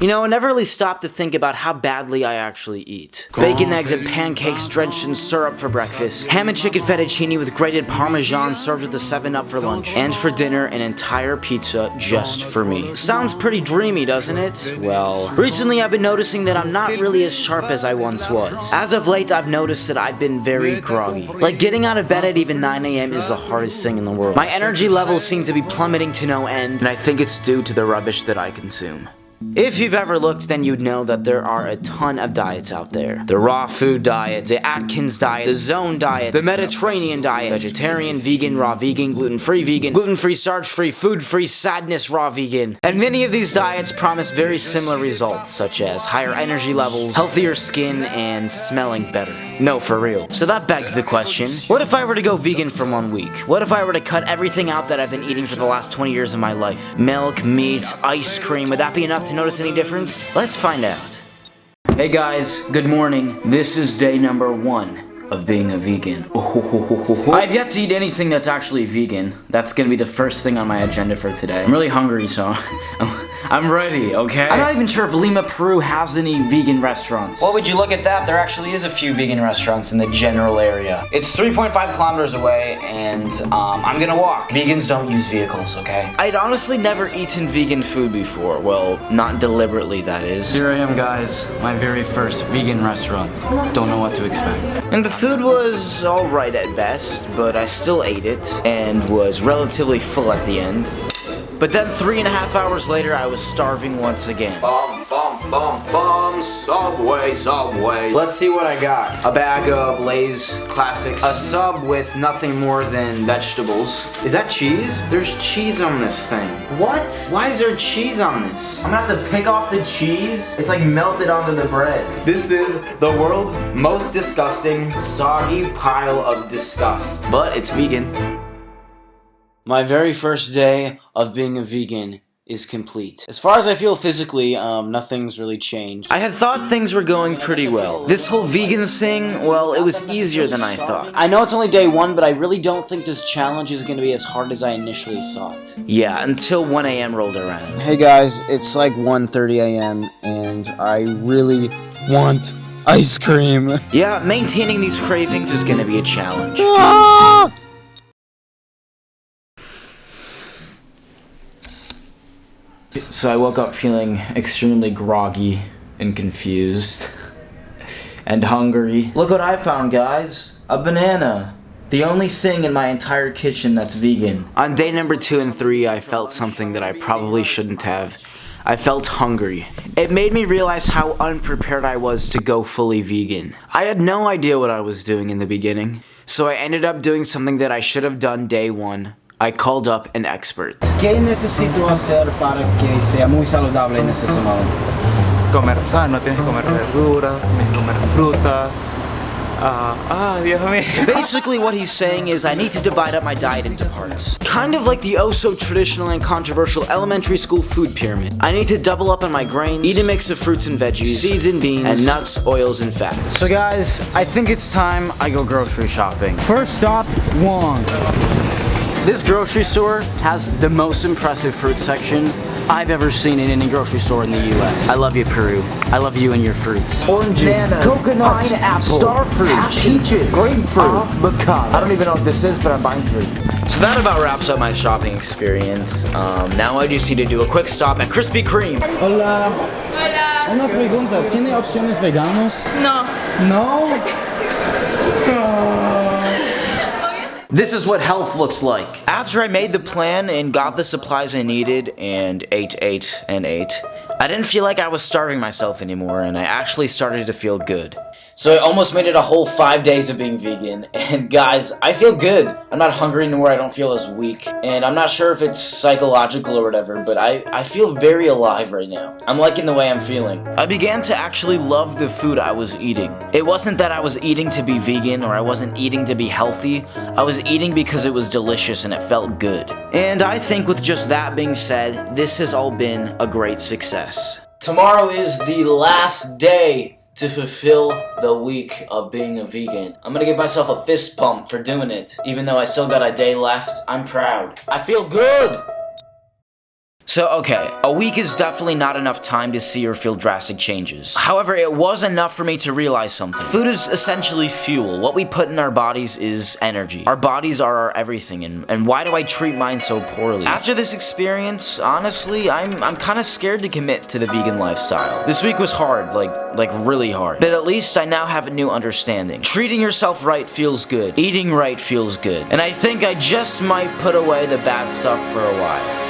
You know, I never really stopped to think about how badly I actually eat. Bacon, eggs, and pancakes drenched in syrup for breakfast. Ham and chicken fettuccine with grated parmesan served with a 7-Up for lunch. And for dinner, an entire pizza just for me. Sounds pretty dreamy, doesn't it? Well, recently I've been noticing that I'm not really as sharp as I once was. As of late, I've noticed that I've been very groggy. Like, getting out of bed at even 9 AM is the hardest thing in the world. My energy levels seem to be plummeting to no end, and I think it's due to the rubbish that I consume. If you've ever looked, then you'd know that there are a ton of diets out there. The raw food diet, the Atkins diet, the zone diet, the Mediterranean diet, vegetarian, vegan, raw vegan, gluten-free, starch-free, food-free, sadness, raw vegan. And many of these diets promise very similar results, such as higher energy levels, healthier skin, and smelling better. No, for real. So that begs the question, what if I were to go vegan for 1 week? What if I were to cut everything out that I've been eating for the last 20 years of my life? Milk, meat, ice cream, would that be enough to notice any difference? Let's find out. Hey guys, good morning. This is day number 1 of being a vegan. I've yet to eat anything that's actually vegan. That's gonna be the first thing on my agenda for today. I'm really hungry, so I'm ready, okay? I'm not even sure if Lima, Peru has any vegan restaurants. Well, would you look at that? There actually is a few vegan restaurants in the general area. It's 3.5 kilometers away, and I'm gonna walk. Vegans don't use vehicles, okay? I'd honestly never eaten vegan food before. Well, not deliberately, that is. Here I am, guys. My very first vegan restaurant. Don't know what to expect. And the food was alright at best, but I still ate it, and was relatively full at the end. But then 3.5 hours later, I was starving once again. Subway. Let's see what I got. A bag of Lay's Classics. A sub with nothing more than vegetables. Is that cheese? There's cheese on this thing. What? Why is there cheese on this? I'm gonna have to pick off the cheese. It's like melted onto the bread. This is the world's most disgusting, soggy pile of disgust. But it's vegan. My very first day of being a vegan is complete. As far as I feel physically, nothing's really changed. I had thought things were going pretty well. This whole vegan thing, well, it was easier than I thought. I know it's only day 1, but I really don't think this challenge is gonna be as hard as I initially thought. Yeah, until 1 AM rolled around. Hey guys, it's like 1:30 AM, and I really want ice cream. Yeah, maintaining these cravings is gonna be a challenge. So I woke up feeling extremely groggy and confused and hungry. Look what I found, guys. A banana. The only thing in my entire kitchen that's vegan. On day number 2 and 3, I felt something that I probably shouldn't have. I felt hungry. It made me realize how unprepared I was to go fully vegan. I had no idea what I was doing in the beginning, so I ended up doing something that I should have done day 1. I called up an expert. ¿Qué necesito hacer para que sea muy saludable en ese semana? Comer sano, tienes que comer verduras, tienes que comer frutas. Dios mío. Basically what he's saying is I need to divide up my diet into parts. Kind of like the oh-so-traditional and controversial elementary school food pyramid. I need to double up on my grains, eat a mix of fruits and veggies, seeds and beans, and nuts, oils, and fats. So guys, I think it's time I go grocery shopping. First stop, 1. This grocery store has the most impressive fruit section I've ever seen in any grocery store in the US. I love you, Peru. I love you and your fruits. Orange, banana, coconut, pineapple, star fruit, peaches, grapefruit, avocado. I don't even know what this is, but I'm buying 3. So that about wraps up my shopping experience. Now I just need to do a quick stop at Krispy Kreme. Hola. Hola. Una pregunta, ¿tiene opciones veganos? No. No? This is what health looks like. After I made the plan and got the supplies I needed and ate, I didn't feel like I was starving myself anymore, and I actually started to feel good. So I almost made it a whole 5 days of being vegan, and guys, I feel good. I'm not hungry anymore, I don't feel as weak, and I'm not sure if it's psychological or whatever, but I feel very alive right now. I'm liking the way I'm feeling. I began to actually love the food I was eating. It wasn't that I was eating to be vegan, or I wasn't eating to be healthy. I was eating because it was delicious and it felt good. And I think with just that being said, this has all been a great success. Tomorrow is the last day to fulfill the week of being a vegan. I'm gonna give myself a fist pump for doing it. Even though I still got a day left, I'm proud. I feel good! So okay, a week is definitely not enough time to see or feel drastic changes. However, it was enough for me to realize something. Food is essentially fuel. What we put in our bodies is energy. Our bodies are our everything, and why do I treat mine so poorly? After this experience, honestly, I'm kind of scared to commit to the vegan lifestyle. This week was hard, like really hard. But at least I now have a new understanding. Treating yourself right feels good. Eating right feels good. And I think I just might put away the bad stuff for a while.